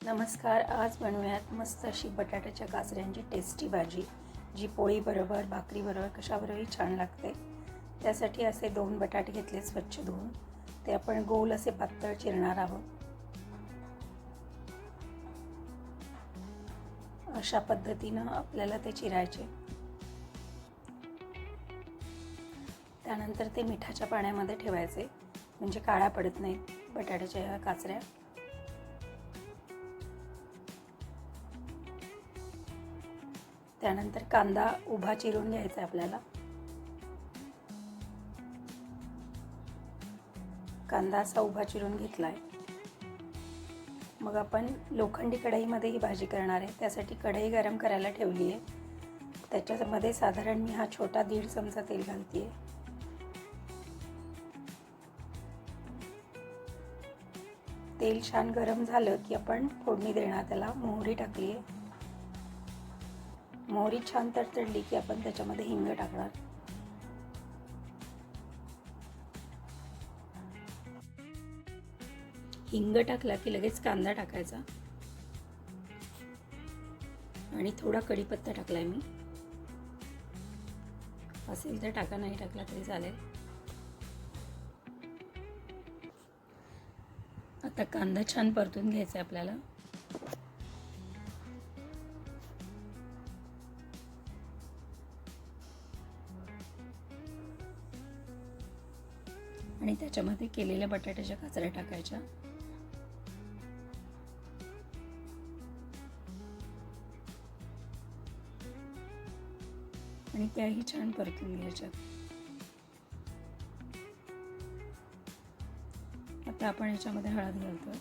नमस्कार. आज बनवूयात मस्त अशी बटाट्याच्या काचऱ्यांची टेस्टी भाजी, जी पोळीबरोबर भाकरीबरोबर कशाबरोबरही छान लागते. त्यासाठी असे 2 बटाटे घेतले स्वच्छ धुवून. ते आपण गोल असे पातळ चिरणार आहोत. अशा पद्धतीनं आपल्याला ते चिरायचे. त्यानंतर ते मिठाच्या पाण्यामध्ये ठेवायचे, म्हणजे काळा पडत नाहीत बटाट्याच्या ह्या काचऱ्या. त्यानंतर कांदा उभा चिरून घ्यायचा आपल्याला. कांदा असा उभा चिरून घेतलाय. मग आपण लोखंडी कढईमध्ये ही भाजी करणार आहे. त्यासाठी कढई गरम करायला ठेवली आहे. त्याच्यामध्ये साधारण मी हा छोटा 1.5 चमचा तेल घालते. तेल छान गरम झालं की आपण फोडणी देणार. त्याला मोहरी टाकली आहे. मोहरी छान तडतडली की आपण त्याच्यामध्ये हिंग टाकणार. हिंग टाकला की लगेच कांदा टाकायचा आणि थोडा कढीपत्ता टाकलाय मी. असेल तर टाका, नाही टाकला तरी चालेल. आता कांदा छान परतून घ्यायचा आपल्याला. आणि त्याच्यामध्ये केलेल्या बटाट्याच्या काचऱ्या टाकायच्या. आणि त्याही छान परतून घ्यायच्या. आता आपण याच्यामध्ये हळद घालतो.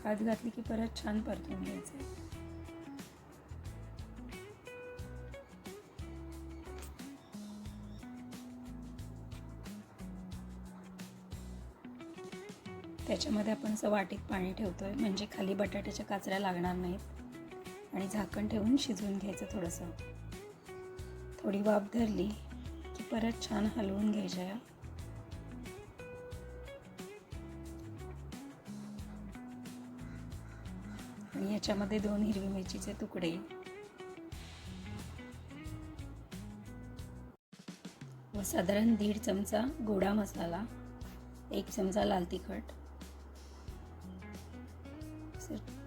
हळद घातली की परत छान परतून घ्यायचं. त्याच्यामध्ये आपण असं वाटीत पाणी ठेवतोय, म्हणजे खाली बटाट्याच्या काचऱ्या लागणार नाहीत. आणि झाकण ठेवून शिजवून घ्यायचं थोडंसं. थोडी वाफ धरली की परत छान हलवून घ्यायच्या. आणि याच्यामध्ये 2 हिरवी मिरचीचे तुकडे, व साधारण 1.5 चमचा गोडा मसाला, 1 चमचा लाल तिखट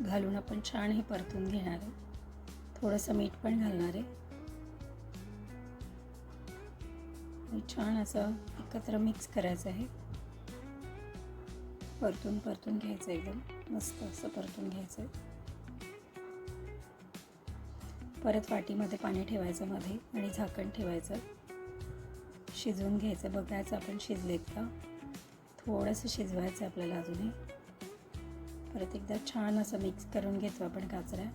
घालून आपण छान हे परतून घेणार आहे. थोडंसं मीठ पण घालणार आहे. आणि छान असं एकत्र मिक्स करायचं आहे. परतून घ्यायचं, एकदम मस्त असं परतून घ्यायचं. परत वाटीमध्ये पाणी ठेवायचं मध्ये आणि झाकण ठेवायचं. शिजवून घ्यायचं. बघायचं आपण शिजलेत का. थोडंसं शिजवायचं आपल्याला अजूनही. परत एकदा छान असं मिक्स करून घेतो आपण काचऱ्या.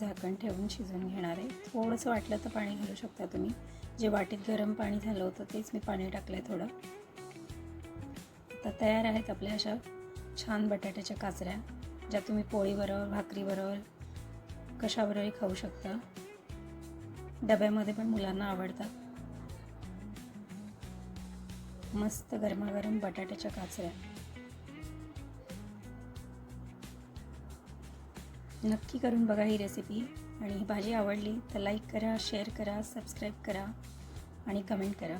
झाकण ठेवून शिजवून घेणार आहे. थोडंसं वाटलं तर पाणी घालू शकता तुम्ही. जे वाटीत गरम पाणी झालं होतं तेच मी पाणी टाकलंय थोडं. आता तयार आहेत आपल्या अशा छान बटाट्याच्या काचऱ्या, ज्या तुम्ही पोळीबरोबर भाकरीबरोबर कशाबरोबरही खाऊ शकता. डब्यामध्ये पण मुलांना आवडतात. मस्त गरमागरम बटाट्याच्या काचऱ्या. नक्की करून बघा ही रेसिपी. आणि ही भाजी आवडली तर लाईक करा, शेअर करा, सबस्क्राईब करा आणि कमेंट करा.